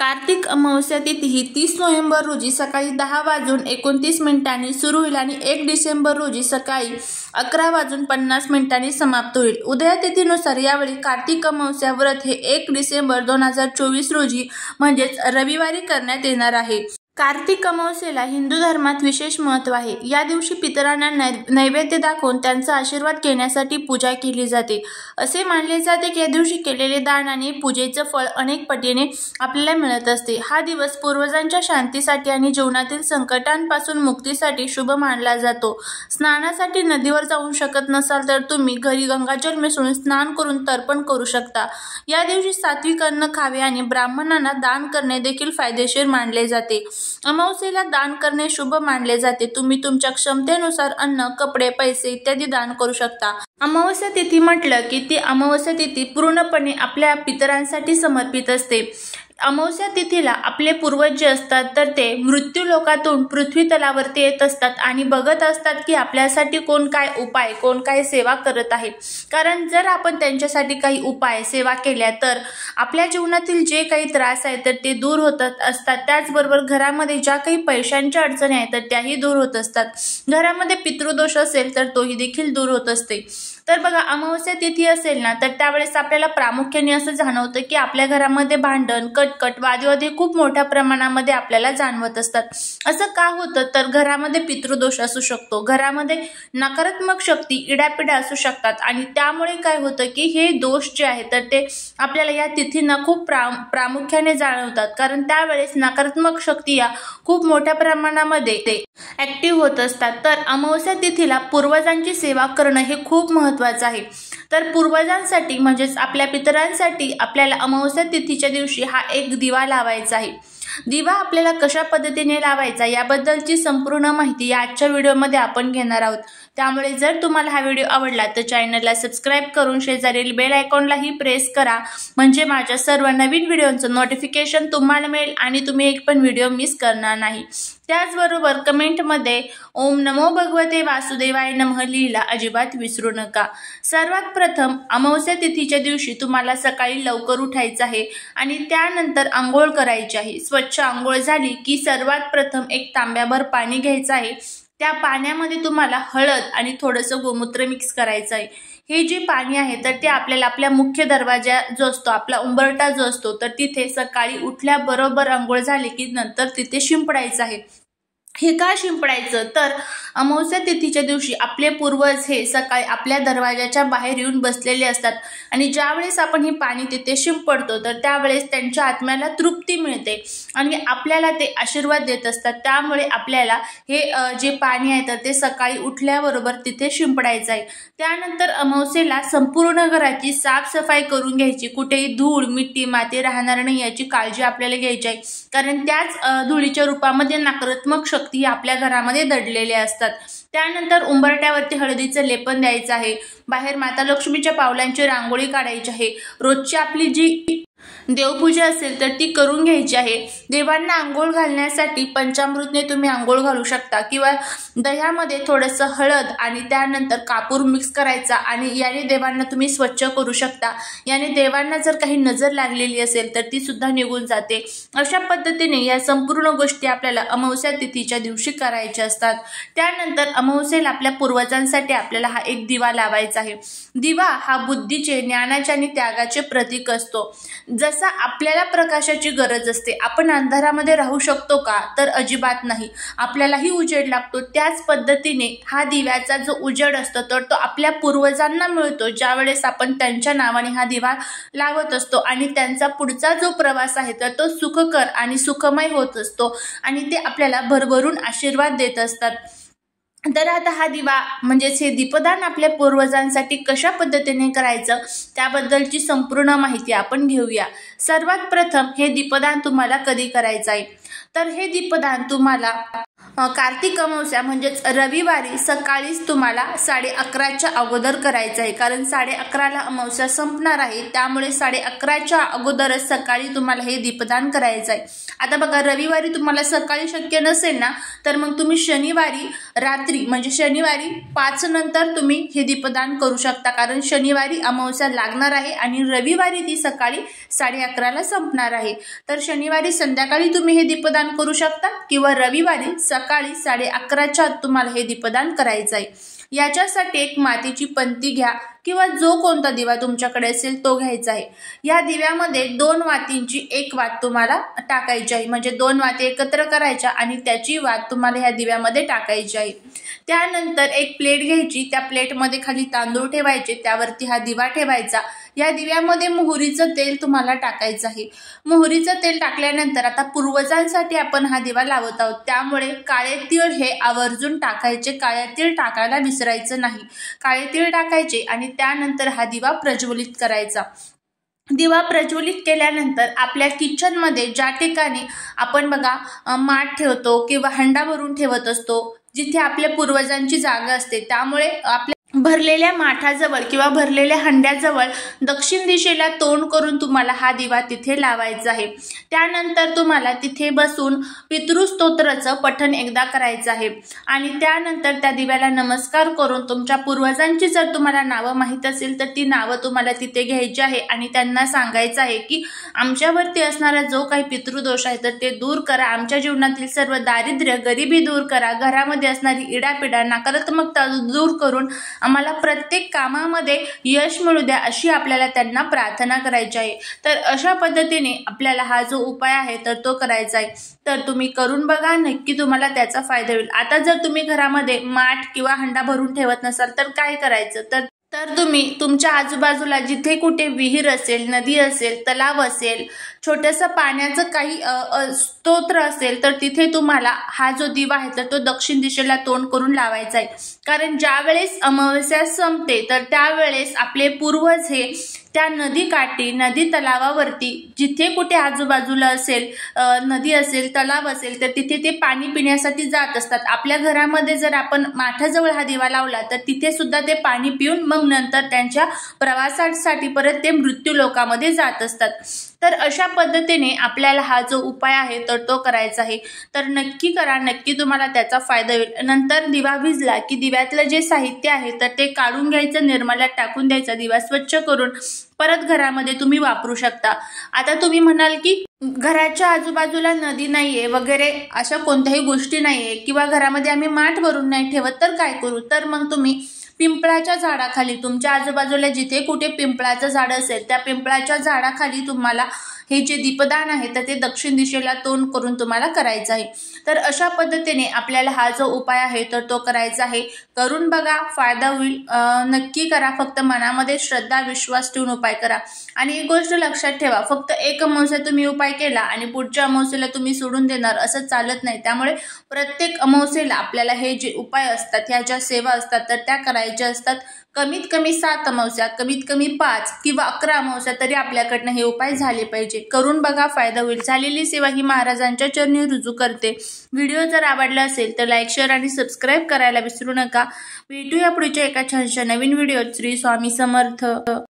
कार्तिक अमावस्या तिथी ही 30 नोव्हेंबर रोजी सकाळी 10:29 सुरू होईल आणि 1 डिसेंबर रोजी सकाळी 11:50 समाप्त होईल. उदया तिथीनुसार यावेळी कार्तिक अमावस्या व्रत हे 1 डिसेंबर 2024 रोजी म्हणजेच रविवारी करण्यात येणार आहे. कार्तिक अमावस्येला हिंदू धर्मात विशेष महत्त्व आहे. या दिवशी पितरांना नैवेद्य दाखवून त्यांचा आशीर्वाद घेण्यासाठी पूजा केली जाते. असे मानले जाते की या दिवशी केलेले दान आणि पूजेचं फळ अनेक पटीने आपल्याला मिळत असते. हा दिवस पूर्वजांच्या शांतीसाठी आणि जीवनातील संकटांपासून मुक्तीसाठी शुभ मानला जातो. स्नानासाठी नदीवर जाऊ शकत नसाल तर तुम्ही घरी गंगाजल मिसळून स्नान करून तर्पण करू शकता. या दिवशी सात्विक अन्न खावे आणि ब्राह्मणांना दान करणे देखील फायदेशीर मानले जाते. अमावस्येला दान करणे शुभ मानले जाते. तुम्ही तुमच्या क्षमतेनुसार अन्न, कपडे, पैसे इत्यादी दान करू शकता. अमावस्या तिथी म्हटलं की ती अमावस्या तिथी पूर्णपणे आपल्या पितरांसाठी समर्पित असते. अमावस्या तिथीला आपले पूर्वज जे असतात तर ते मृत्यू लोकातून पृथ्वी तलावरती येत असतात आणि बघत असतात की आपल्यासाठी कोण काय उपाय, कोण काय सेवा करत आहे. कारण जर आपण त्यांच्यासाठी काही उपाय, सेवा केल्या तर आपल्या जीवनातील जे काही त्रास आहे तर ते दूर होत असतात. त्याचबरोबर घरामध्ये ज्या काही पैशांच्या अडचणी आहेत तर त्याही दूर होत असतात. घरामध्ये पितृदोष असेल तर तोही देखील दूर होत असते. तर बघा, अमावस्या तिथी असेल ना तर त्यावेळेस आपल्याला प्रामुख्याने असं जाणवतं की आपल्या घरामध्ये भांडण, कटकट, वादविवाद हे खूप मोठ्या प्रमाणामध्ये आपल्याला जाणवत असतात. असं का होतं तर घरामध्ये पितृदोष असू शकतो, घरामध्ये नकारात्मक शक्ती, इडापिडा असू शकतात आणि त्यामुळे काय होतं की हे दोष जे आहेत तर ते आपल्याला या तिथींना खूप प्रामुख्याने जाणवतात. कारण त्यावेळेस नकारात्मक शक्ती या खूप मोठ्या प्रमाणामध्ये ते ऍक्टिव्ह होत असतात. तर अमावस्या तिथीला पूर्वजांची सेवा करणं हे खूप महत्त्वाचं आहे. तर पूर्वजांसाठी म्हणजेच आपल्या पितरांसाठी आपल्याला अमावस्या तिथीच्या दिवशी हा एक दिवा लावायचा आहे. दिवा आपल्याला कशा पद्धतीने लावायचा याबद्दलची संपूर्ण माहिती या आजच्या व्हिडिओमध्ये आपण घेणार आहोत. त्यामुळे जर तुम्हाला हा व्हिडिओ आवडला तर चॅनलला सबस्क्राईब करून शेजारील बेल आयकॉनलाही प्रेस करा, म्हणजे माझ्या सर्व नवीन व्हिडिओचं नोटिफिकेशन तुम्हाला मिळेल आणि तुम्ही एक पण व्हिडिओ मिस करणार नाही. त्याचबरोबर कमेंटमध्ये ओम नमो भगवते वासुदेवाय नमः लिहिला अजिबात विसरू नका. सर्वात प्रथम अमावस्या तिथीच्या दिवशी तुम्हाला सकाळी लवकर उठायचं आहे आणि त्यानंतर आंघोळ करायची आहे. स्वच्छ आंघोळ झाली की सर्वात प्रथम एक तांब्याभर पाणी घ्यायचं आहे. त्या पाण्यामध्ये तुम्हाला हळद आणि थोडंसं गोमूत्र मिक्स करायचं आहे. हे जे पाणी आहे तर ते आपल्याला आपल्या मुख्य दरवाजा जो असतो, आपला उंबरठा जो असतो तर तिथे सकाळी उठल्याबरोबर आंघोळ झाली की नंतर तिथे शिंपडायचं आहे. हे का शिंपडायचं तर अमावस्या तिथीच्या दिवशी आपले पूर्वज हे सकाळी आपल्या दरवाजाच्या बाहेर येऊन बसलेले असतात आणि ज्यावेळेस आपण हे पाणी तिथे शिंपडतो तर त्यावेळेस त्यांच्या आत्म्याला तृप्ती मिळते आणि आपल्याला ते आशीर्वाद देत असतात. त्यामुळे आपल्याला हे जे पाणी आहे तर ते सकाळी उठल्याबरोबर तिथे शिंपडायचं आहे. त्यानंतर अमावस्येला संपूर्ण घराची साफसफाई करून घ्यायची. कुठेही धूळ, मिट्टी, माती राहणार नाही याची काळजी आपल्याला घ्यायची आहे. कारण त्याच धुळीच्या रूपामध्ये नकारात्मक शक्ती आपल्या घरामध्ये दडलेल्या असतात. त्यानंतर उंबरट्यावरती हळदीचं लेपन द्यायचं आहे. बाहेर माता लक्ष्मीच्या पावलांची रांगोळी काढायची आहे. रोजची आपली जी देवपूजा असेल तर ती करून घ्यायची आहे. देवांना आंघोळ घालण्यासाठी पंचामृतने तुम्ही आंघोळ घालू शकता किंवा दह्यामध्ये थोडंसं हळद आणि त्यानंतर कापूर मिक्स करायचा आणि याने देवांना तुम्ही स्वच्छ करू शकता. याने देवांना जर काही नजर लागलेली असेल तर ती सुद्धा निघून जाते. अशा पद्धतीने या संपूर्ण गोष्टी आपल्याला अमावस्या तिथीच्या दिवशी करायच्या असतात. त्यानंतर अमावस्येला आपल्या पूर्वजांसाठी आपल्याला हा एक दिवा लावायचा आहे. दिवा हा बुद्धीचे, ज्ञानाचे आणि त्यागाचे प्रतीक असतो. जसा आपल्याला प्रकाशाची गरज असते, आपण अंधारामध्ये राहू शकतो का तर अजिबात नाही, आपल्यालाही उजेड लागतो. त्याच पद्धतीने हा दिव्याचा जो उजेड असतो तर तो आपल्या पूर्वजांना मिळतो ज्यावेळेस आपण त्यांच्या नावाने हा दिवा लावत असतो आणि त्यांचा पुढचा जो प्रवास आहे तर तो सुखकर आणि सुखमय होत असतो आणि ते आपल्याला भरभरून आशीर्वाद देत असतात. तर आता हा दिवा म्हणजेच हे दीपदान आपल्या पूर्वजांसाठी कशा पद्धतीने करायचं त्याबद्दलची संपूर्ण माहिती आपण घेऊया. सर्वात प्रथम हे दीपदान तुम्हाला कधी करायचं आहे तर हे दीपदान तुम्हाला कार्तिक अमावस्या म्हणजेच रविवारी सकाळीच तुम्हाला 11:30च्या अगोदर करायचं आहे, कारण 11:30ला अमावस्या संपणार आहे, त्यामुळे 11:30च्या अगोदरच सकाळी तुम्हाला हे दीपदान करायचं आहे। आता बघा, रविवारी तुम्हाला सकाळी शक्य नसेल ना, तर मग तुम्ही शनिवारी रात्री म्हणजे शनिवारी 5 नंतर तुम्ही हे दीपदान करू शकता, कारण शनिवारी अमावस्या लागणार आहे आणि रविवारी ती सकाळी 11:30ला संपणार आहे। तर शनिवारी संध्याकाळी तुम्ही हे दीपदान करू शकता किंवा रविवारी सकाळी 11:30च्या आत तुम्हाला हे दीपदान करायचं आहे। याच्यासाठी एक मातीची पंती घ्या किंवा जो कोणता दिवा तुमच्याकडे असेल तो घ्यायचा आहे। या दिव्यामध्ये 2 वातींची एक वात तुम्हाला टाकायची आहे, म्हणजे 2 वाती एकत्र करायच्या आणि त्याची वात तुम्हाला ह्या दिव्यामध्ये टाकायची आहे। त्यानंतर एक प्लेट घ्यायची, त्या प्लेटमध्ये खाली तांदूळ ठेवायचे, त्यावरती हा दिवा ठेवायचा। या दिव्यामध्ये मोहरीचं तेल तुम्हाला टाकायचं आहे। मोहरीचं तेल टाकल्यानंतर आता पूर्वजांसाठी आपण हा दिवा लावत आहोत, त्यामुळे काळे तीळ हे आवर्जून टाकायचे, काळे तीळ टाकायला विसरायचं नाही। काळे तीळ टाकायचे आणि त्यानंतर हा दिवा प्रज्वलित करायचा। दिवा प्रज्वलित केल्यानंतर आपल्या किचनमध्ये ज्या ठिकाणी आपण बघा माठ ठेवतो किंवा हंडा भरून ठेवत असतो, जिथे आपल्या पूर्वजांची जागा असते, त्यामुळे आपल्या भरलेल्या माठाजवळ किंवा भरलेल्या हंड्याजवळ दक्षिण दिशेला तोंड करून तुम्हाला हा दिवा तिथे लावायचा आहे। त्यानंतर तुम्हाला तिथे बसून पितृस्तोत्राचं पठण एकदा करायचं आहे आणि त्यानंतर त्या दिव्याला नमस्कार करून तुमच्या पूर्वजांची जर तुम्हाला नावं माहीत असेल तर ती नावं तुम्हाला तिथे घ्यायची आहे आणि त्यांना सांगायचं आहे की आमच्यावरती असणारा जो काही पितृदोष आहे तर ते दूर करा, आमच्या जीवनातील सर्व दारिद्र्य गरिबी दूर करा, घरामध्ये असणारी इडापिडा नकारात्मकता दूर करून आम्हाला प्रत्येक कामामध्ये यश मिळू द्या, अशी आपल्याला त्यांना प्रार्थना करायची आहे। तर अशा पद्धतीने आपल्याला हा जो उपाय आहे तर तो करायचा आहे। तर तुम्ही करून बघा, नक्की तुम्हाला त्याचा फायदा होईल। आता जर तुम्ही घरामध्ये माठ किंवा हंडा भरून ठेवत नसाल तर काय करायचं, तर तुम्ही तुमच्या आजूबाजूला जिथे कुठे विहीर असेल, नदी असेल, तलाव असेल, छोटंसं पाण्याचं काही स्तोत्र असेल तर तिथे तुम्हाला हा जो दिवा आहे तर तो दक्षिण दिशेला तोंड करून लावायचा आहे। कारण ज्या वेळेस अमावस्या संपते तर त्यावेळेस आपले पूर्वज हे त्या नदी काठी, नदी तलावावरती जिथे कुठे आजूबाजूला असेल, नदी असेल, तलाव असेल, तर तिथे ते पाणी पिण्यासाठी जात असतात। आपल्या घरामध्ये जर आपण माठाजवळ हा दिवा लावला तर तिथे सुद्धा ते पाणी पिऊन मग नंतर त्यांच्या प्रवासासाठी परत ते मृत्यू लोकामध्ये जात असतात। तर अशा पद्धतीने आपल्याला हा जो उपाय आहे तर तो करायचा आहे। तर नक्की करा, नक्की तुम्हाला त्याचा फायदा होईल। नंतर दिवा विझला की दिव्यातलं जे साहित्य आहे तर ते काढून घ्यायचं, निर्माल्यात टाकून द्यायचा, दिवा स्वच्छ करून परत घरामध्ये तुम्ही वापरू शकता। आता तुम्ही म्हणाल की घराच्या आजूबाजूला नदी नाहीये वगैरे अशा कोणत्याही गोष्टी नाहीये किंवा घरामध्ये आम्ही माठ भरून नाही ठेवत तर काय करू, तर मग तुम्ही पिंपळाच्या झाडाखाली, तुमच्या आजूबाजूला जिथे कुठे पिंपळाचं झाड असेल त्या पिंपळाच्या झाडाखाली तुम्हाला हे जे दीपदान आहे तर ते दक्षिण दिशेला तोंड करून तुम्हाला करायचं आहे। तर अशा पद्धतीने आपल्याला हा जो उपाय आहे तर तो करायचा आहे। करून बघा, फायदा होईल, नक्की करा। फक्त मनामध्ये श्रद्धा विश्वास ठेवून उपाय करा। आणि एक गोष्ट लक्षात ठेवा, फक्त एक अमावस्या तुम्ही उपाय केला आणि पुढच्या अमावस्येला तुम्ही सोडून देणार असं चालत नाही। त्यामुळे प्रत्येक अमावस्येला आपल्याला हे जे उपाय असतात, ह्या ज्या सेवा असतात तर त्या करायच्या असतात। कमीत कमी 7 अमावस्या, कमीत कमी 5 किंवा 11 अमावस्या तरी आपल्याकडनं हे उपाय झाले पाहिजे। करून बघा, फायदा होईल। झालेली सेवा ही महाराजांच्या चरणी रुजू करते। व्हिडिओ जर आवडला असेल तर लाईक, शेअर आणि सबस्क्राईब करायला विसरू नका। भेटूया पुढच्या एका छानशा नवीन व्हिडिओत। श्री स्वामी समर्थ।